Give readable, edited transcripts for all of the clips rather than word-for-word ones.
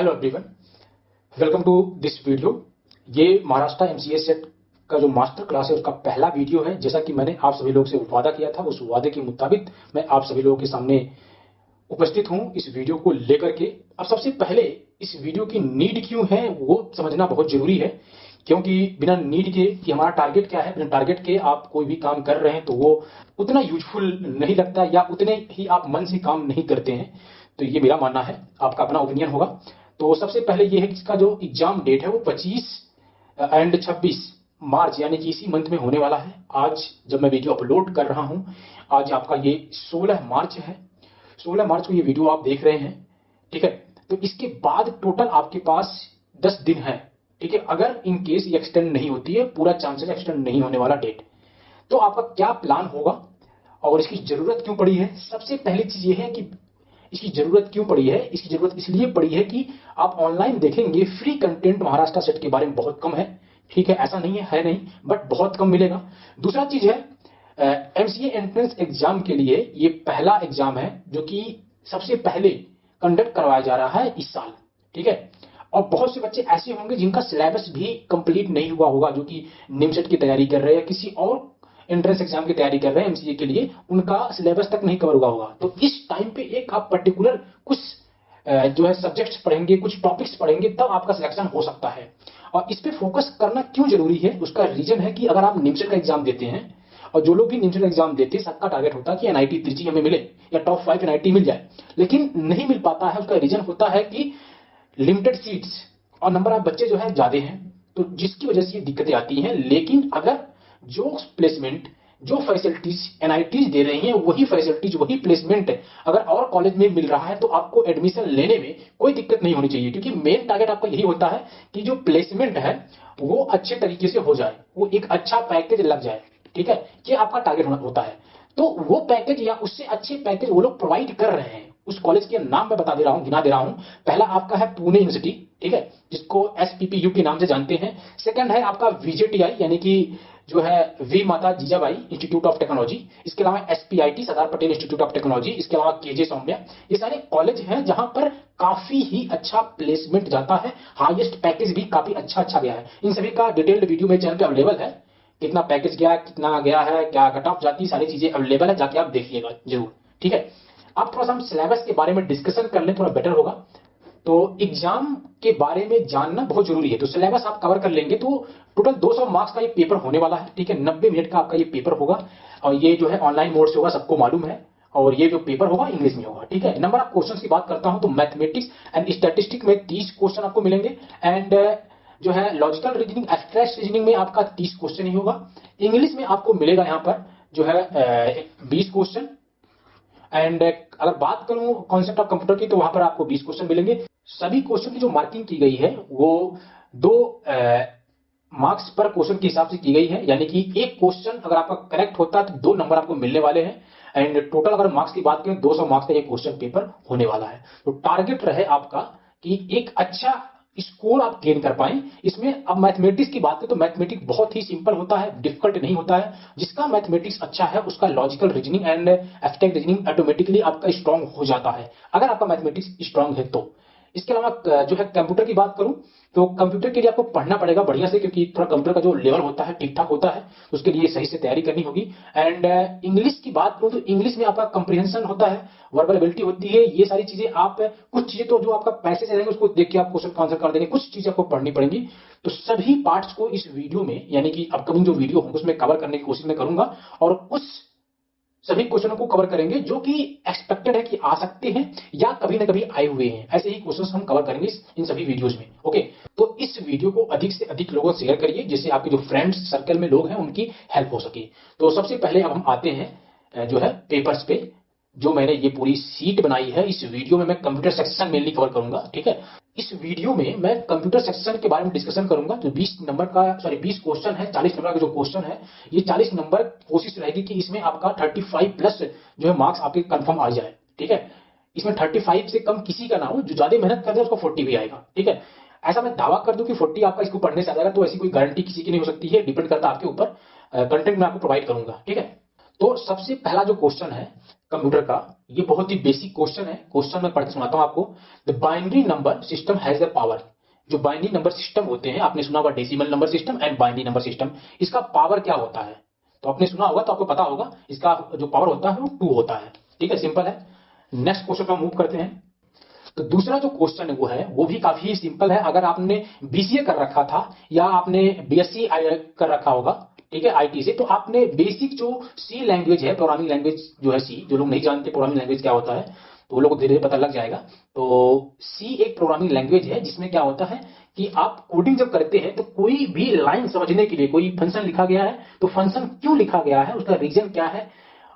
Hello everyone, welcome to this video. ये Maharashtra MCA set का जो मास्टर क्लास है उसका पहला वीडियो है। जैसा कि मैंने आप सभी लोगों से वादा किया था, उस वादे के मुताबिक मैं आप सभी लोगों के सामने उपस्थित हूं इस वीडियो को लेकर के। अब सबसे पहले इस वीडियो की नीड क्यों है वो समझना बहुत जरूरी है, क्योंकि बिना नीड के कि हमारा टारगेट क्या है, बिना टारगेट के आप कोई भी काम कर रहे हैं तो वो उतना यूजफुल नहीं लगता या उतने ही आप मन से काम नहीं करते हैं। तो ये मेरा मानना है, आपका अपना ओपिनियन होगा। तो सबसे पहले ये है कि इसका जो एग्जाम डेट है वो 25 एंड 26 मार्च यानी कि इसी मंथ में होने वाला है। आज जब मैं वीडियो अपलोड कर रहा हूं, आज आपका ये 16 मार्च है। 16 मार्च को ये वीडियो आप देख रहे हैं, ठीक है। तो इसके बाद टोटल आपके पास 10 दिन है, ठीक है। अगर इन केस ये एक्सटेंड नहीं होती है, पूरा चांसेस एक्सटेंड नहीं होने वाला डेट, तो आपका क्या प्लान होगा और इसकी जरूरत क्यों पड़ी है। सबसे पहली चीज ये है कि इसकी जरूरत क्यों पड़ी है। इसकी जरूरत इसलिए पड़ी है कि आप ऑनलाइन देखेंगे फ्री कंटेंट महाराष्ट्र सेट के बारे में बहुत कम है, ठीक है। ऐसा नहीं है नहीं, बट बहुत कम मिलेगा। दूसरा चीज है, एमसीए एंट्रेंस एग्जाम के लिए ये पहला एग्जाम है जो कि सबसे पहले कंडक्ट करवाया जा रहा है इस साल, ठीक है। और बहुत से बच्चे ऐसे होंगे जिनका सिलेबस भी कंप्लीट नहीं हुआ होगा, जो कि निमसेट की तैयारी कर रहे हैं, किसी और एंट्रेंस एग्जाम की तैयारी कर रहे हैं एमसीए के लिए, उनका सिलेबस तक नहीं कवर हुआ होगा। तो इस टाइम पे एक आप पर्टिकुलर कुछ जो है सब्जेक्ट्स पढ़ेंगे, कुछ टॉपिक्स पढ़ेंगे, तब आपका सिलेक्शन हो सकता है। और इस पे फोकस करना क्यों जरूरी है, उसका रीजन है कि अगर आप निमसेट का एग्जाम देते हैं, और जो लोग भी निमसेट एग्जाम देते हैं सबका टारगेट होता है कि एनआईटी त्रिची हमें मिले या टॉप 5 एनआईटी मिल जाए, लेकिन नहीं मिल पाता है। उसका रीजन होता है कि लिमिटेड सीट्स और नंबर ऑफ बच्चे जो है ज्यादा हैं, तो जिसकी वजह से ये दिक्कतें आती हैं। लेकिन अगर जो प्लेसमेंट, जो फैसिलिटीज एनआईटीज दे रही हैं, वही फैसिलिटीज, वही प्लेसमेंट अगर और कॉलेज में मिल रहा है तो आपको एडमिशन लेने में कोई दिक्कत नहीं होनी चाहिए, क्योंकि मेन टारगेट आपका यही होता है कि जो प्लेसमेंट है वो अच्छे तरीके से हो जाए, वो एक अच्छा पैकेज लग जाए, ठीक है। ये आपका टारगेट होता है। तो वो पैकेज या उससे अच्छे पैकेज वो लोग प्रोवाइड कर रहे हैं। उस कॉलेज के नाम मैं बता दे रहा हूं, गिना दे रहा हूं। पहला आपका है पुणे यूनिवर्सिटी, ठीक है, जिसको एसपीपीयू के नाम से जानते हैं। सेकंड है आपका वीजेटीआई यानी कि जो है वी माता जीजाबाई इंस्टीट्यूट ऑफ टेक्नोलॉजी। इसके अलावा SPIT Sardar Patel institute of technology. इसके अलावा केजे सौम्या। ये सारे कॉलेज हैं जहां पर काफी ही अच्छा प्लेसमेंट जाता है, हाईएस्ट पैकेज भी काफी अच्छा गया है। इन सभी का डिटेल्ड वीडियो मेरे चैनल पे अवेलेबल है। कितना पैकेज गया, कितना गया है, क्या कट ऑफ जाती, सारी चीजें अवेलेबल है, जाके आप देखिएगा जरूर, ठीक है। अब थोड़ा सा हम सिलेबस के बारे में डिस्कशन कर लें, थोड़ा बेटर होगा। तो एग्जाम के बारे में जानना बहुत जरूरी है। तो सिलेबस आप कवर कर लेंगे तो टोटल 200 मार्क्स का ये पेपर होने वाला है, ठीक है। 90 मिनट का आपका ये पेपर होगा, और ये जो है ऑनलाइन मोड से होगा, सबको मालूम है। और ये जो पेपर होगा इंग्लिश में होगा, ठीक है। नंबर ऑफ क्वेश्चन की बात करता हूं तो मैथमेटिक्स एंड स्टैटिस्टिक्स में 30 क्वेश्चन आपको मिलेंगे, एंड जो है लॉजिकल रीजनिंग, एब्स्ट्रैक्ट रीजनिंग में आपका 30 क्वेश्चन ही होगा। इंग्लिश में आपको मिलेगा यहां पर जो है 20 क्वेश्चन, एंड अगर बात करूं कॉन्सेप्ट ऑफ कंप्यूटर की तो वहां पर आपको 20 क्वेश्चन मिलेंगे। सभी क्वेश्चन की जो मार्किंग की गई है वो 2 मार्क्स पर क्वेश्चन के हिसाब से की गई है, यानी कि एक क्वेश्चन अगर आपका करेक्ट होता है तो 2 नंबर आपको मिलने वाले हैं। एंड टोटल अगर मार्क्स की बात करें 200 मार्क्स का ये क्वेश्चन पेपर होने वाला है। तो टारगेट रहे आपका कि एक अच्छा स्कोर आप गेन कर पाए इसमें। अब मैथमेटिक्स की बात करें तो मैथमेटिक्स बहुत ही सिंपल होता है, डिफिकल्ट नहीं होता है। जिसका मैथमेटिक्स अच्छा है उसका logical reasoning and abstract reasoning automatically आपका स्ट्रांग हो जाता है, अगर आपका मैथमेटिक्स स्ट्रांग है तो। इसके अलावा जो है कंप्यूटर की बात करूं तो कंप्यूटर के लिए आपको पढ़ना पड़ेगा बढ़िया से, क्योंकि थोड़ा कंप्यूटर का जो लेवल होता है ठीक ठाक होता है, तो उसके लिए सही से तैयारी करनी होगी। एंड इंग्लिश की बात करूं तो इंग्लिश में आपका कंप्रीहेंशन होता है, वर्बल एबिलिटी होती है, ये सारी चीजें आप कुछ चीजें तो जो आपका पैसेज रहेंगे उसको देख के आप क्वेश्चन आंसर कर देंगे, कुछ चीजें आपको पढ़नी पड़ेंगी। तो सभी पार्ट्स को इस वीडियो में यानी कि अपकमिंग जो वीडियो होंगे उसमें कवर करने की कोशिश मैं करूंगा, और उस सभी क्वेश्चनों को कवर करेंगे जो कि एक्सपेक्टेड है कि आ सकते हैं या कभी ना कभी आए हुए हैं। ऐसे ही क्वेश्चंस हम कवर करेंगे इन सभी वीडियोस में, ओके। तो इस वीडियो को अधिक से अधिक लोगों से शेयर करिए, जिससे आपके जो फ्रेंड्स सर्कल में लोग हैं उनकी हेल्प हो सके। तो सबसे पहले अब हम आते हैं जो है पेपर्स पे। जो मैंने ये पूरी सीट बनाई है, इस वीडियो में मैं कंप्यूटर सेक्शन मेनली कवर करूंगा, ठीक है। इस वीडियो में मैं कंप्यूटर सेक्शन के बारे में डिस्कशन करूंगा। तो 20 नंबर का, सॉरी 20 क्वेश्चन है, 40 नंबर का जो क्वेश्चन है, ये 40 नंबर कोशिश रहेगी कि इसमें आपका 35 प्लस जो है मार्क्स आपके कंफर्म आ जाए, ठीक है। इसमें 35 से कम किसी का ना हो, जो ज्यादा मेहनत कर दे उसको 40 भी आएगा, ठीक है। ऐसा मैं दावा कर दूं कि 40 आपका इसको पढ़ने से आ जाएगा, तो ऐसी कोई गारंटी किसी की नहीं हो सकती है, डिपेंड करता है आपके ऊपर। कंटेंट मैं आपको प्रोवाइड करूंगा, ठीक है। तो सबसे पहला जो क्वेश्चन है कंप्यूटर का ये बहुत ही बेसिक क्वेश्चन है। क्वेश्चन मैं पढ़ के सुनाता हूं आपको। The binary number system has the power. जो बाइनरी नंबर सिस्टम होते हैं, आपने सुना होगा decimal number system and binary number system, इसका पावर क्या होता है? तो आपने सुना होगा तो आपको पता होगा, इसका जो पावर होता है वो 2 होता है। ठीक है, सिंपल है। नेक्स्ट क्वेश्चन पर मूव करते हैं। तो दूसरा जो क्वेश्चन है वो भी काफी सिंपल है। अगर आपने बीसीए कर रखा था या आपने बीएससी कर रखा होगा, ठीक है, आईटी से, तो आपने बेसिक जो सी लैंग्वेज है, प्रोग्रामिंग लैंग्वेज जो है सी, जो लोग नहीं जानते प्रोग्रामिंग लैंग्वेज क्या होता है, तो वो लोग को धीरे धीरे पता लग जाएगा। तो सी एक प्रोग्रामिंग लैंग्वेज है जिसमें क्या होता है कि आप कोडिंग जब करते हैं तो कोई भी लाइन समझने के लिए कोई फंक्शन लिखा गया है, तो फंक्शन क्यों लिखा गया है, उसका रीजन क्या है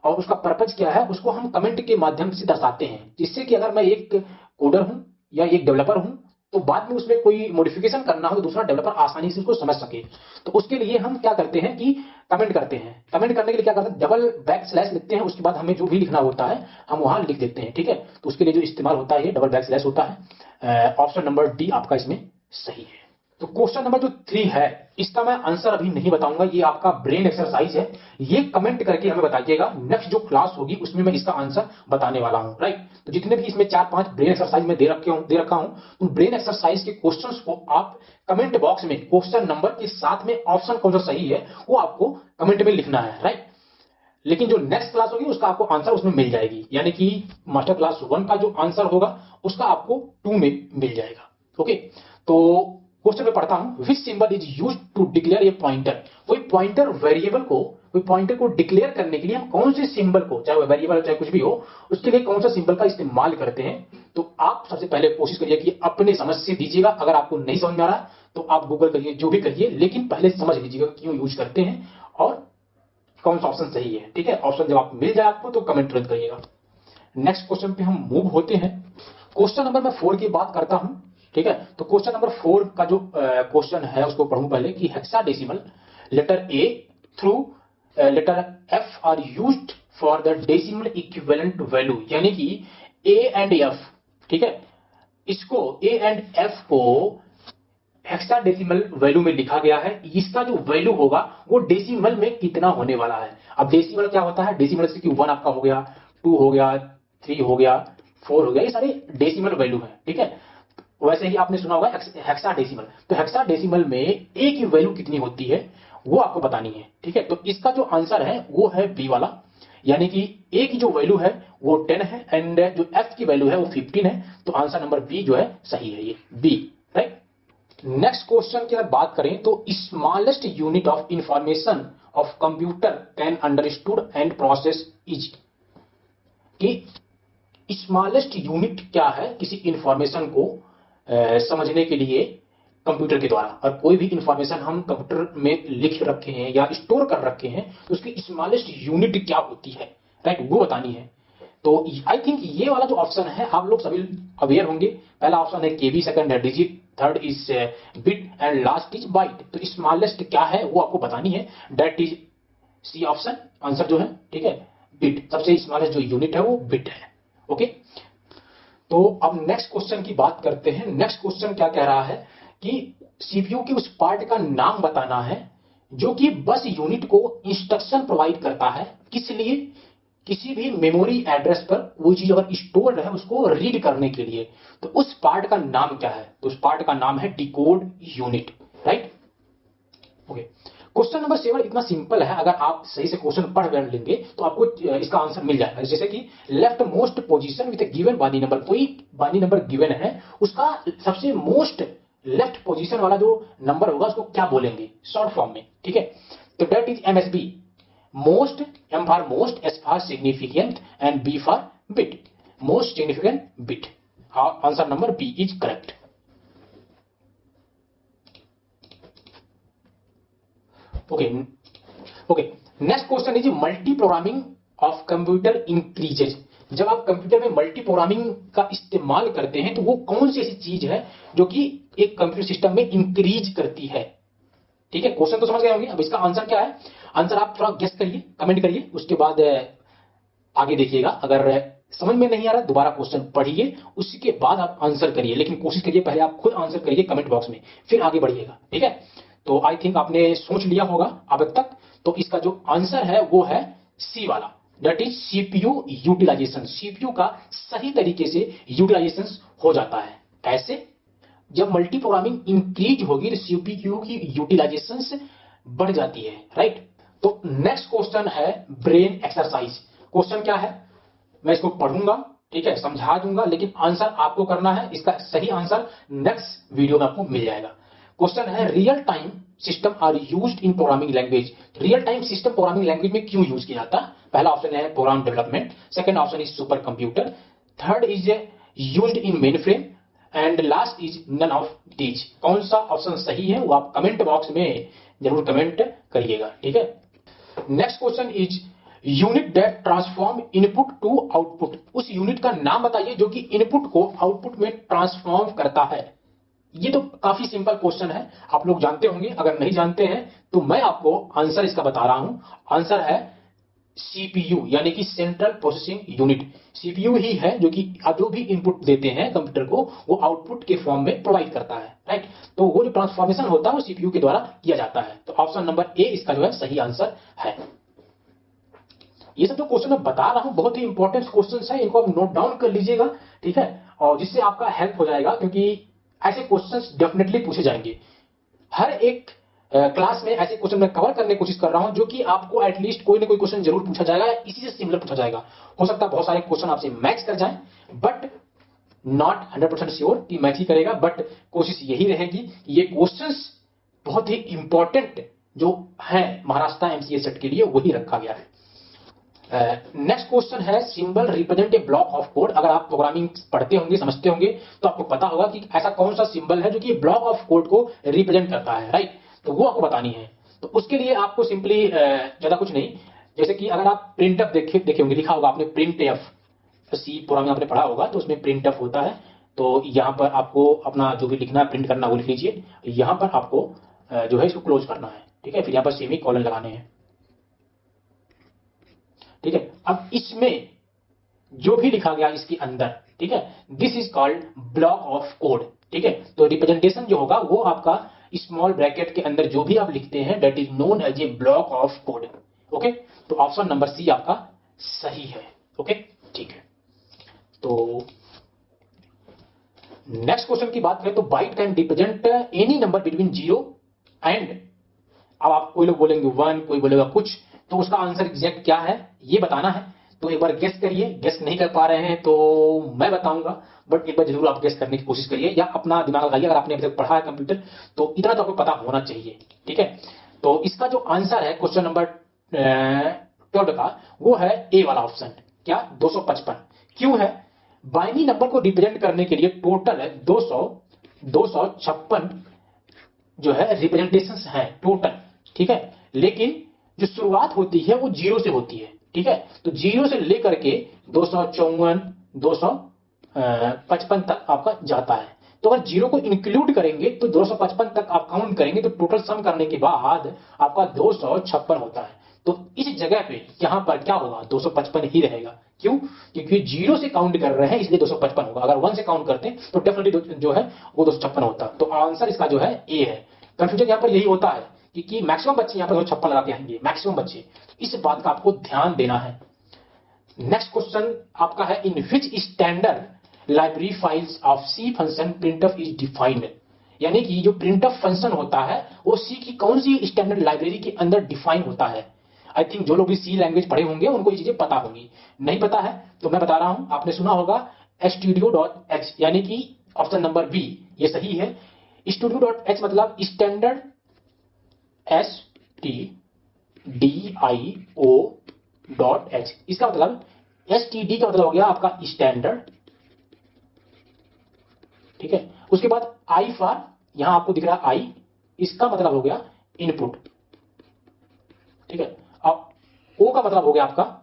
और उसका पर्पज क्या है, उसको हम कमेंट के माध्यम से दर्शाते हैं, जिससे कि अगर मैं एक कोडर हूं या एक डेवलपर हूं तो बाद में उसमें कोई मॉडिफिकेशन करना हो तो दूसरा डेवलपर आसानी से उसको समझ सके। तो उसके लिए हम क्या करते हैं कि कमेंट करते हैं। कमेंट करने के लिए क्या करते हैं, डबल बैक स्लैश लिखते हैं, उसके बाद हमें जो भी लिखना होता है हम वहां लिख देते हैं। ठीक है, तो उसके लिए जो इस्तेमाल होता है ये डबल बैक स्लैश होता है। ऑप्शन नंबर डी आपका इसमें सही है। तो क्वेश्चन नंबर जो 3 है, इसका मैं आंसर अभी नहीं बताऊंगा, ये आपका ब्रेन एक्सरसाइज है। ये कमेंट करके हमें बताइएगा, नेक्स्ट जो क्लास होगी उसमें मैं इसका आंसर बताने वाला हूं। राइट, तो जितने भी इसमें 4-5 ब्रेन एक्सरसाइज में दे रखा हूं, उन ब्रेन एक्सरसाइज के क्वेश्चंस को आप कमेंट बॉक्स में क्वेश्चन नंबर के साथ में ऑप्शन कौन सा सही है वो आपको कमेंट में लिखना है। राइट, लेकिन जो नेक्स्ट क्लास होगी उसका आपको आंसर उसमें मिल जाएगी, यानी कि मास्टर क्लास 1 का जो आंसर होगा उसका आपको 2 में मिल जाएगा। ओके, तो क्वेश्चन में पढ़ता हूं, which symbol is used to declare a pointer. कोई पॉइंटर वेरिएबल को, कोई पॉइंटर को डिक्लेयर करने के लिए हम कौन से सिंबल को, चाहे वो वेरिएबल चाहे कुछ भी हो, उसके लिए कौन सा सिंबल का इस्तेमाल करते हैं। तो आप सबसे पहले कोशिश करिए कि अपने समझ से दीजिएगा। अगर आपको नहीं समझ में आ रहा तो आप गूगल करिए, जो भी करिए, लेकिन पहले समझ लीजिएगा क्यों यूज करते हैं और कौन सा ऑप्शन सही है। ठीक है, ऑप्शन जब आप मिल जाए आपको तो कमेंट तुरंत करिएगा। नेक्स्ट क्वेश्चन पे हम मूव होते हैं। क्वेश्चन नंबर मैं 4 की बात करता हूं। ठीक है, तो क्वेश्चन नंबर 4 का जो क्वेश्चन है उसको पढ़ूं पहले कि hexadecimal letter A through letter F are used for the decimal equivalent value, यानी कि ए एंड एफ, ठीक है, इसको ए एंड एफ को हेक्साडेसिमल वैल्यू में लिखा गया है। इसका जो वैल्यू होगा वो डेसिमल में कितना होने वाला है। अब डेसिमल क्या होता है, डेसिमल से कि 1 आपका हो गया, 2 हो गया, 3 हो गया, 4 हो गया, ये सारे डेसिमल वैल्यू है। ठीक है, वैसे ही आपने सुना होगा हेक्साडेसिमल, तो हेक्साडेसिमल में ए की वैल्यू कितनी होती है वो आपको बतानी है। ठीक है, तो इसका जो आंसर है वो है बी वाला, यानी कि ए की जो वैल्यू है वो 10 है एंड जो एफ की वैल्यू है वो 15 है। तो आंसर नंबर बी जो है सही है, ये बी। राइट, नेक्स्ट क्वेश्चन की अगर बात करें तो smallest unit of information of computer can understood and process is, कि स्मॉलेस्ट यूनिट क्या है किसी इंफॉर्मेशन को समझने के लिए कंप्यूटर के द्वारा। और कोई भी इंफॉर्मेशन हम कंप्यूटर में लिख रखे हैं या स्टोर कर रखे हैं तो उसकी स्मॉलेस्ट यूनिट क्या होती है, राइट, वो बतानी है। तो आई थिंक ये वाला जो ऑप्शन है आप लोग सभी अवेयर होंगे। पहला ऑप्शन है केबी, सेकंड है digit, third is bit and last is byte. तो स्मॉलेस्ट क्या है वो आपको बतानी है, that is C option answer जो है। ठीक है, बिट, सबसे स्मॉलेस्ट जो यूनिट है वो बिट है। ओके, तो अब नेक्स्ट क्वेश्चन की बात करते हैं। नेक्स्ट क्वेश्चन क्या कह रहा है कि सीपीयू के उस पार्ट का नाम बताना है जो कि बस यूनिट को इंस्ट्रक्शन प्रोवाइड करता है, किस लिए, किसी भी मेमोरी एड्रेस पर वो चीज अगर स्टोर्ड है उसको रीड करने के लिए। तो उस पार्ट का नाम क्या है, तो उस पार्ट का नाम है decode unit. Right, okay, question number 7 इतना सिंपल है, अगर आप सही से क्वेश्चन पढ़ लेंगे तो आपको इसका आंसर मिल जाएगा। जैसे कि left most position with given binary number, कोई बाइनरी नंबर गिवन है, उसका सबसे मोस्ट लेफ्ट पोजीशन वाला जो नंबर होगा उसको क्या बोलेंगे शॉर्ट फॉर्म में। ठीक है, तो that is MSB, most, M for most, S for significant and B for bit, most significant bit. Answer number B is correct. Okay, next question is multiprogramming of computer increases. जब आप computer में multi programming का इस्तेमाल करते हैं तो वो कौन सी ऐसी चीज है जो कि एक कंप्यूटर सिस्टम में इंक्रीज करती है। ठीक है, क्वेश्चन तो समझ गए होंगे। अब इसका आंसर क्या है, आंसर आप थोड़ा गेस करिए, कमेंट करिए, उसके बाद आगे देखिएगा। अगर समझ में नहीं आ रहा दोबारा क्वेश्चन पढ़िए, उसके बाद आप आंसर करिए, लेकिन कोशिश करिए पहले आप खुद आंसर करिए कमेंट बॉक्स में, फिर आगे बढ़िएगा। ठीक है, तो आई थिंक आपने सोच लिया होगा अब तक। तो इसका जो आंसर है वो है सी वाला, that is CPU utilisation. CPU का सही तरीके से यूटिलाइजेशन हो जाता है। कैसे? जब मल्टी प्रोग्रामिंग इंक्रीज होगी तो सीपीयू की यूटिलाइजेशन बढ़ जाती है, राइट। तो नेक्स्ट क्वेश्चन है ब्रेन एक्सरसाइज। क्वेश्चन क्या है, मैं इसको पढ़ूंगा, ठीक है, समझा दूंगा, लेकिन आंसर आपको करना है। इसका सही आंसर नेक्स्ट वीडियो में आपको मिल जाएगा। क्वेश्चन है real time system are used in programming language. Real time system programming language में क्यों यूज किया जाता है? पहला ऑप्शन है program development, second option is supercomputer, third is used in mainframe and last is none of these. कौन सा option सही है वो आप कमेंट बॉक्स में जरूर कमेंट करिएगा, ठीक है। Next question is unit that transform input to output. उस यूनिट का नाम बताइए जो कि इनपुट को आउटपुट में ट्रांसफॉर्म करता है। ये तो काफी सिंपल क्वेश्चन है, आप लोग जानते होंगे। अगर नहीं जानते हैं तो मैं आपको आंसर इसका बता रहा हूं। आंसर है सीपीयू, यानी कि सेंट्रल प्रोसेसिंग यूनिट। सीपीयू ही है जो कि आप जो भी इनपुट देते हैं कंप्यूटर को वो आउटपुट के फॉर्म में प्रोवाइड करता है, राइट। तो वो जो ट्रांसफॉर्मेशन होता है वो सीपीयू के द्वारा किया जाता है। तो ऑप्शन नंबर ए इसका जो है सही आंसर है। ये सब जो क्वेश्चन मैं बता रहा हूं बहुत ही इंपॉर्टेंट क्वेश्चन है, इनको आप नोट डाउन कर लीजिएगा, ठीक है, और जिससे आपका हेल्प हो जाएगा, क्योंकि ऐसे क्वेश्चंस डेफिनेटली पूछे जाएंगे। हर एक क्लास में ऐसे क्वेश्चन मैं कवर करने की कोशिश कर रहा हूं जो कि आपको एटलीस्ट कोई ना कोई क्वेश्चन जरूर पूछा जाएगा, इसी से सिमिलर पूछा जाएगा। हो सकता है बहुत सारे क्वेश्चन आपसे मैच कर जाएं, बट नॉट 100% श्योर कि मैच ही करेगा, बट कोशिश यही रहेगी कि ये क्वेश्चंस बहुत ही इंपॉर्टेंट जो है महाराष्ट्र एमसीए सेट के लिए वही रखा गया है। नेक्स्ट क्वेश्चन है symbol represent a block of code. अगर आप प्रोग्रामिंग पढ़ते होंगे, समझते होंगे, तो आपको पता होगा कि ऐसा कौन सा सिंबल है जो कि ब्लॉक ऑफ कोड को रिप्रेजेंट करता है, राइट। तो वो आपको बतानी है। तो उसके लिए आपको सिंपली ज्यादा कुछ नहीं, जैसे कि अगर आप प्रिंट एफ देखे होंगे, लिखा होगा आपने प्रिंट एफ, सी प्रोग्रामिंग आपने पढ़ा होगा, तो उसमें प्रिंट एफ होता है। तो यहां पर आपको अपना जो भी लिखना है, प्रिंट करना, वो लिख लीजिए। यहां पर आपको जो है इसको क्लोज करना है, ठीक है, फिर यहां पर सेमी कॉलन लगाने हैं, ठीक है। अब इसमें जो भी लिखा गया इसके अंदर, ठीक है, this is called block of code, ठीक है। तो रिप्रेजेंटेशन जो होगा वो आपका स्मॉल ब्रैकेट के अंदर जो भी आप लिखते हैं that is known as a block of code, okay. तो ऑप्शन नंबर सी आपका सही है, ओके, ठीक है। तो नेक्स्ट क्वेश्चन की बात करें तो byte can represent any number between 0 and, अब आप कोई लोग बोलेंगे 1, कोई बोलेगा कुछ, तो उसका आंसर एग्जैक्ट क्या है ये बताना है। तो एक बार गेस करिए, गेस नहीं कर पा रहे हैं तो मैं बताऊंगा, बट एक बार जरूर आप गेस करने की कोशिश करिए या अपना दिमाग लगाइए। अगर आपने अभी तक पढ़ा है कंप्यूटर तो इतना तो आपको पता होना चाहिए, ठीक है। तो इसका जो आंसर है क्वेश्चन नंबर 12 का, वो है ए वाला ऑप्शन। क्या? 255। क्यों है? बाइनरी नंबर को रिप्रेजेंट करने के लिए टोटल है 256 जो है रिप्रेजेंटेशंस हैं टोटल, ठीक है। लेकिन जो शुरुआत होती है वो 0 से होती है, ठीक है। तो 0 से लेकर के 254, 255 तक आपका जाता है। तो अगर 0 को इंक्लूड करेंगे तो 255 तक आप काउंट करेंगे तो टोटल सम करने के बाद आपका 256 होता है। तो इस जगह पे यहां पर क्या होगा? 255 ही रहेगा। क्यों? क्योंकि 0 से काउंट कर रहे हैं इसलिए 255 होगा। अगर 1 से काउंट करते हैं तो डेफिनेटली जो है वो 256 होता। तो आंसर इसका जो है ए है। कंफ्यूजन यहां पर यही होता है कि मैक्सिमम बच्चे यहां पर 256 लगा के आएंगे, मैक्सिमम बच्चे, इस बात का आपको ध्यान देना है। नेक्स्ट क्वेश्चन आपका है in which standard library files of C function printf is defined. यानी कि जो प्रिंटफ फंक्शन होता है वो सी की कौन सी स्टैंडर्ड लाइब्रेरी के अंदर डिफाइन होता है। आई थिंक जो लोग भी सी लैंग्वेज पढ़े होंगे उनको ये चीजें पता होंगी। नहीं पता है तो मैं बता रहा हूं, आपने सुना होगा studio.h, यानी कि ऑप्शन नंबर बी ये सही है। studio.h मतलब स्टैंडर्ड STDIO.h। इसका मतलब STD का मतलब हो गया आपका स्टैंडर्ड, ठीक है। उसके बाद I फॉर, यहां आपको दिख रहा है I, इसका मतलब हो गया इनपुट, ठीक है। अब O का मतलब हो गया आपका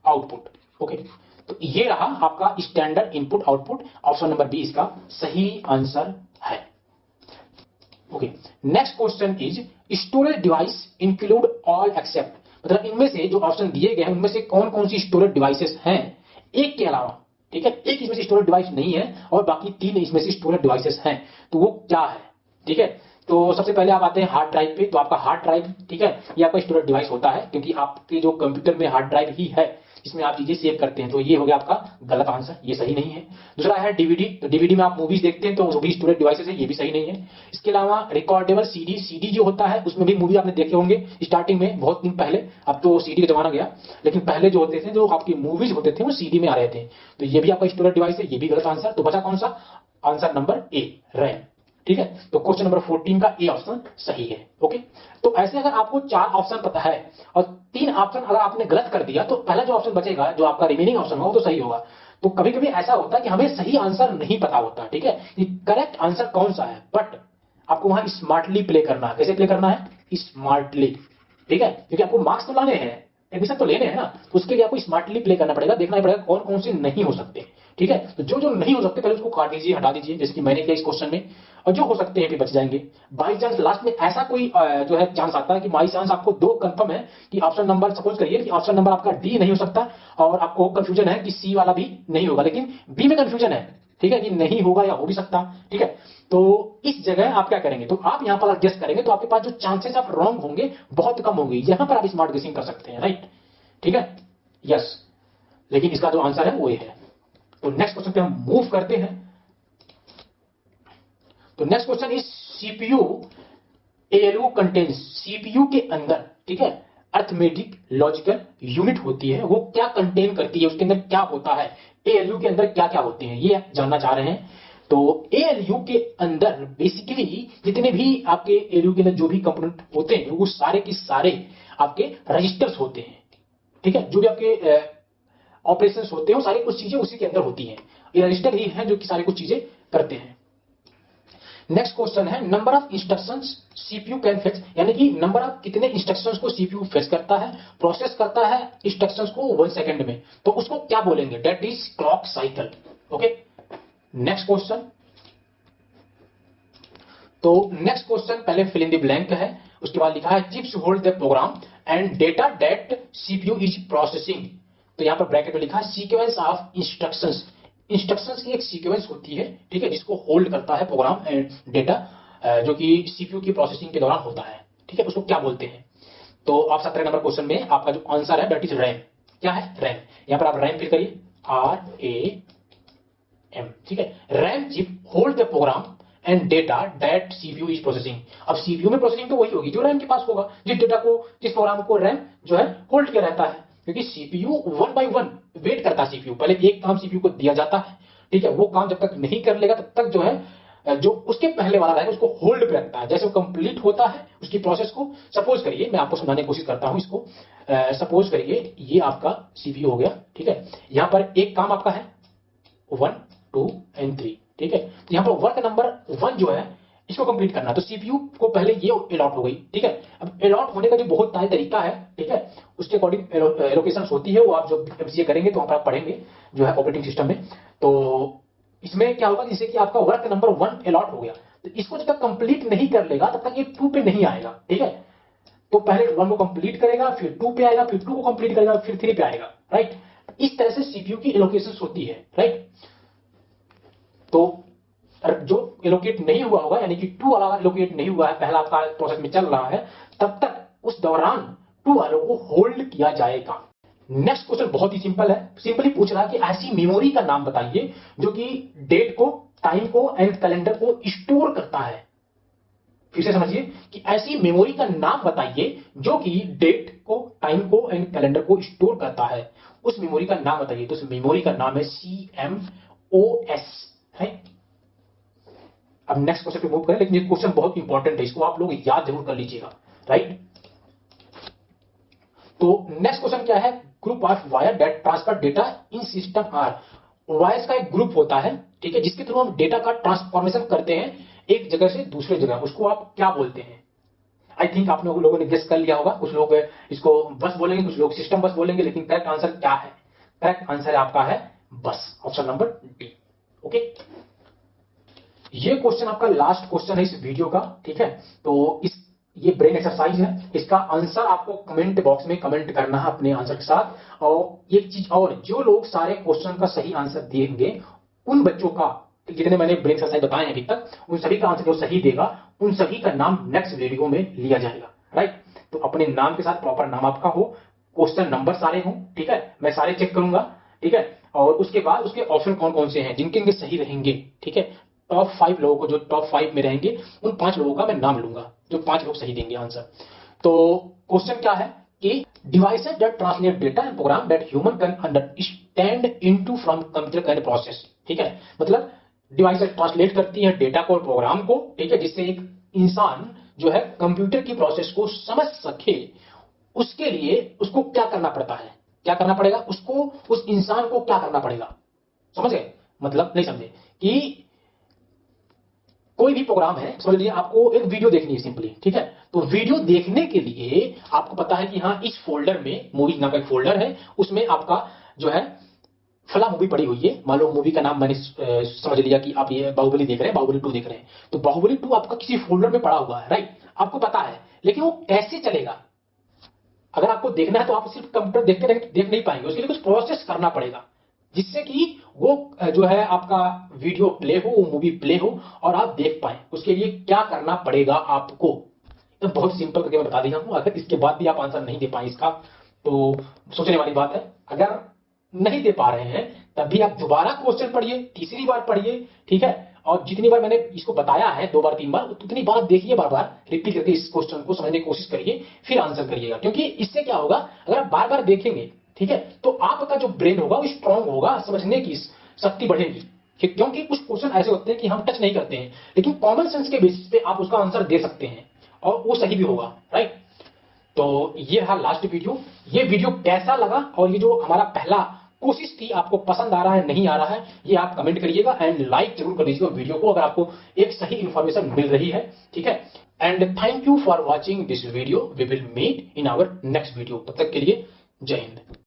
आउटपुट, ओके। तो ये रहा आपका standard input output. Option number B इसका सही आंसर है, okay. Next question is storage device include all except, मतलब इनमें से जो ऑप्शन दिए गए हैं उनमें से कौन कौन सी स्टोरेज डिवाइसेस हैं एक के अलावा, ठीक है। एक इसमें से स्टोरेज डिवाइस नहीं है और बाकी 3 इसमें से स्टोरेज डिवाइसेस हैं, तो वो क्या है, ठीक है। तो सबसे पहले आप आते हैं हार्ड ड्राइव पे। तो आपका हार्ड ड्राइव, ठीक है, ये आपका स्टोरेज डिवाइस होता है, क्योंकि आपके जो कंप्यूटर में हार्ड ड्राइव ही है जिसमें आप चीजें सेव करते हैं। तो ये हो गया आपका गलत आंसर, ये सही नहीं है। दूसरा है डीवीडी। तो डीवीडी में आप मूवीज देखते हैं, तो वो भी स्टोरेज डिवाइसेस है, ये भी सही नहीं है। इसके अलावा रिकॉर्डेबल सीडी, सीडी जो होता है उसमें भी मूवी आपने देखे होंगे स्टार्टिंग में, बहुत दिन पहले। अब तो सीडी का जमाना गया, लेकिन पहले जो होते थे, जो आपकी मूवीज होते थे, वो सीडी में आ रहे थे। तो ये भी आपका स्टोरेज डिवाइस है, ये भी गलत आंसर। तो बचा कौन सा? Answer number A, RAM. ठीक है, तो क्वेश्चन नंबर 14 का ए ऑप्शन सही है। ओके, तो ऐसे अगर आपको 4 ऑप्शन पता है और 3 ऑप्शन अगर आपने गलत कर दिया, तो पहला जो ऑप्शन बचेगा, जो आपका रिमेनिंग ऑप्शन होगा, वो तो सही होगा। तो कभी कभी ऐसा होता है कि हमें सही आंसर नहीं पता होता, ठीक है, कि करेक्ट आंसर कौन सा है, बट आपको वहां स्मार्टली प्ले करना है। कैसे प्ले करना है? स्मार्टली, ठीक है, क्योंकि आपको मार्क्स तो लाने हैं, एडमिशन तो लेने हैं ना, तो उसके लिए आपको स्मार्टली प्ले करना पड़ेगा, देखना पड़ेगा कौन कौन से नहीं हो सकते। ठीक है, तो जो जो नहीं हो सकते पहले उसको काट दीजिए, हटा दीजिए, जैसे कि मैंने किया इस क्वेश्चन में, और जो हो सकते हैं भी बच जाएंगे। बाई चांस लास्ट में ऐसा कोई जो है चांस आता है कि बाई चांस आपको 2 कंफर्म है कि ऑप्शन नंबर, सपोज करिए कि ऑप्शन नंबर आपका डी नहीं हो सकता, और आपको कंफ्यूजन है कि सी वाला भी नहीं होगा, लेकिन बी में कंफ्यूजन है, ठीक है, कि नहीं होगा या हो भी सकता। ठीक है, तो इस जगह आप क्या करेंगे? तो आप यहां पर गेस करेंगे, तो आपके पास जो चांसेस आप रॉन्ग होंगे बहुत कम होंगे, यहां पर आप स्मार्ट गेसिंग कर सकते हैं, राइट। ठीक है, यस, लेकिन इसका जो आंसर है वो ये है। तो नेक्स्ट क्वेश्चन पे हम मूव करते हैं। तो next question is CPU ALU contains, CPU के अंदर, ठीक है, अर्थमेटिक लॉजिकल यूनिट होती है, वो क्या कंटेन करती है, उसके अंदर क्या होता है, एएलयू के अंदर क्या क्या होते हैं, ये जानना चाह रहे हैं। तो एएलयू के अंदर बेसिकली जितने भी आपके एएलयू के अंदर जो भी कंपोनेंट होते हैं, वो सारे के सारे आपके रजिस्टर्स होते हैं। ठीक है, जो भी आपके ऑपरेशंस होते हैं, वो सारी कुछ चीजें उसी के अंदर होती हैं। ये रजिस्टर ही है जो कि सारी कुछ चीजें करते हैं। नेक्स्ट क्वेश्चन है number of instructions CPU can fetch, यानी कि नंबर ऑफ कितने इंस्ट्रक्शंस को सीपीयू फेच करता है, प्रोसेस करता है इंस्ट्रक्शंस को 1 सेकंड में, तो उसको क्या बोलेंगे? That is clock cycle. Okay, next question. तो नेक्स्ट क्वेश्चन पहले फिल इन द ब्लैंक है, उसके बाद लिखा है chips hold the program and data that CPU is processing. तो यहां पर ब्रैकेट में लिखा है सीक्वेंस ऑफ इंस्ट्रक्शंस, इंस्ट्रक्शंस की एक सीक्वेंस होती है, ठीक है, जिसको होल्ड करता है प्रोग्राम एंड डेटा, जो कि सीपीयू की प्रोसेसिंग के दौरान होता है। ठीक है, उसको क्या बोलते हैं? तो आप 17 नंबर क्वेश्चन में आपका जो आंसर है दैट इज रैम। क्या है? रैम। यहां पर आप रैम फिल करिए, RAM। ठीक है, RAM chip hold the program and data that CPU is processing. अब सीपीयू में प्रोसेसिंग तो वही होगी जो रैम के पास होगा, जिस डेटा को, जिस प्रोग्राम को रैम जो है होल्ड किया रहता है, क्योंकि सीपीयू 1 बाय 1 वेट करता है। सीपीयू पहले एक काम सीपीयू को दिया जाता है, ठीक है, वो काम जब तक नहीं कर लेगा तब तक जो है जो उसके पहले वाला रहेगा उसको होल्ड पे रखता है। जैसे वो कंप्लीट होता है उसकी प्रोसेस को, सपोज करिए, मैं आपको समझाने की कोशिश करता हूं इसको, सपोज करिए ये आपका सीपीयू हो गया, ठीक है, यहां पर एक काम आपका है 1 2 एंड 3, ठीक है, तो यहां पर वर्क नंबर 1 जो है इसको कंप्लीट करना है, तो सीपीयू को पहले ये अलॉट हो गई। ठीक है, अब अलॉट होने का जो बहुत तरीका है, ठीक है, उसके अकॉर्डिंग एलोकेशन होती है, वो आप जब एमसीए करेंगे तो वहां पर आप पढ़ेंगे जो है ऑपरेटिंग सिस्टम में। तो इसमें क्या होगा, जैसे कि आपका वर्क नंबर 1 अलॉट हो गया, तो इसको जब तक कंप्लीट नहीं कर लेगा तब तक ये 2 पे नहीं आएगा। ठीक है, तो पहले 1 को कंप्लीट करेगा, फिर 2 पे आएगा, फिर 2 को कंप्लीट करेगा, फिर 3 पे आएगा, राइट। इस तरह से सीपीयू की एलोकेशन होती है, राइट। तो जो एलोकेट नहीं हुआ होगा, यानी कि 2 वाला एलोकेट नहीं हुआ है, पहला आपका प्रोसेस में चल रहा है, तब तक उस दौरान 2 वालों को होल्ड किया जाएगा। नेक्स्ट क्वेश्चन बहुत ही सिंपल है, सिंपली पूछ रहा है कि ऐसी मेमोरी का नाम बताइए जो कि डेट को, टाइम को एंड कैलेंडर को स्टोर करता है। फिर से समझिए कि ऐसी मेमोरी का नाम बताइए जो कि डेट को, टाइम को एंड कैलेंडर को स्टोर करता है। उस मेमोरी का नाम बताइए, तो उस मेमोरी का नाम है CMOS, है। अब नेक्स्ट क्वेश्चन पे मूव करें, लेकिन ये क्वेश्चन बहुत इंपॉर्टेंट है, इसको आप लोग याद जरूर कर लीजिएगा, राइट। तो नेक्स्ट क्वेश्चन क्या है? Group of wire that transfer data in system are. Wires का एक ग्रुप होता है, ठीक है, जिसके थ्रू हम डेटा का ट्रांसफॉर्मेशन करते हैं एक जगह से दूसरे जगह, उसको आप क्या बोलते हैं? आई थिंक आप लोगों ने गेस कर लिया होगा, कुछ लोग इसको बस बोलेंगे, कुछ लोग सिस्टम बस बोलेंगे, लेकिन करेक्ट आंसर क्या है? करेक्ट आंसर आपका है बस, ऑप्शन नंबर डी। ओके, ये क्वेश्चन आपका लास्ट क्वेश्चन है इस वीडियो का, ठीक है। तो ये ब्रेन एक्सरसाइज है, इसका आंसर आपको कमेंट बॉक्स में कमेंट करना है अपने आंसर के साथ। और एक चीज और, जो लोग सारे क्वेश्चन का सही आंसर देंगे उन बच्चों का जितने मैंने ब्रेन एक्सरसाइज बताए हैं अभी तक, उन सभी का आंसर जो सही देगा उन सभी का नाम नेक्स्ट वीडियो में लिया जाएगा। राइट, तो अपने नाम के साथ प्रॉपर नाम आपका हो, क्वेश्चन नंबर सारे हों, ठीक है, मैं सारे चेक करूंगा, ठीक है, और उसके बाद उसके ऑप्शन कौन कौन से हैं जिनके सही रहेंगे, ठीक है, टॉप 5 लोगों को, जो टॉप 5 में रहेंगे उन 5 लोगों का मैं नाम लूंगा, जो 5 लोग सही देंगे आंसर। तो क्वेश्चन क्या है कि devices that translate data and program that human can understand into from computer can process, ठीक है, मतलब डिवाइसेस ट्रांसलेट करती है डेटा को और प्रोग्राम को, ठीक है, जिससे एक इंसान जो है कंप्यूटर की प्रोसेस को समझ सके। उसके लिए उसको क्या करना पड़ता है, क्या करना पड़ेगा उसको, उस इंसान को क्या करना पड़ेगा, समझ गए, मतलब नहीं समझे कि कोई भी प्रोग्राम है, समझ लीजिए आपको एक वीडियो देखनी है सिंपली, ठीक है, तो वीडियो देखने के लिए आपको पता है कि हाँ इस फोल्डर में मूवीज नाम का एक फोल्डर है, उसमें आपका जो है फला मूवी पड़ी हुई है, मान लो मूवी का नाम मैंने समझ लिया कि आप ये बाहुबली देख रहे हैं, बाहुबली 2 देख रहे हैं, तो बाहुबली 2 आपका किसी फोल्डर में पड़ा हुआ है, राइट, आपको पता है, लेकिन वो कैसे चलेगा, अगर आपको देखना है तो आप सिर्फ कंप्यूटर देख नहीं पाएंगे, उसके लिए कुछ प्रोसेस करना पड़ेगा जिससे कि वो जो है आपका वीडियो प्ले हो, वो मूवी प्ले हो और आप देख पाए। उसके लिए क्या करना पड़ेगा आपको, तो बहुत सिंपल करके मैं बता दिया हूं। अगर इसके बाद भी आप आंसर नहीं दे पाए इसका, तो सोचने वाली बात है। अगर नहीं दे पा रहे हैं तब भी आप दोबारा क्वेश्चन पढ़िए, तीसरी बार पढ़िए, ठीक है, और जितनी बार मैंने इसको बताया है 2 बार 3 बार, उतनी बार देखिए, बार बार रिपीट करके इस क्वेश्चन को समझने की कोशिश करिए, फिर आंसर करिएगा। क्योंकि इससे क्या होगा, अगर आप बार बार देखेंगे, ठीक है, तो आपका जो ब्रेन होगा वो स्ट्रांग होगा, समझने की शक्ति बढ़ेगी। क्योंकि कुछ क्वेश्चन ऐसे होते हैं कि हम टच नहीं करते हैं, लेकिन कॉमन सेंस के बेसिस पे आप उसका आंसर दे सकते हैं और वो सही भी होगा। राइट, तो ये रहा लास्ट वीडियो। ये वीडियो कैसा लगा और ये जो हमारा पहला कोशिश थी, आपको पसंद आ रहा है नहीं आ रहा है, ये आप कमेंट करिएगा एंड लाइक जरूर कर दीजिएगा वीडियो को, अगर आपको एक सही इंफॉर्मेशन मिल रही है, ठीक है। And thank you for watching this video, we will meet in our next video. तब तक के लिए जय हिंद।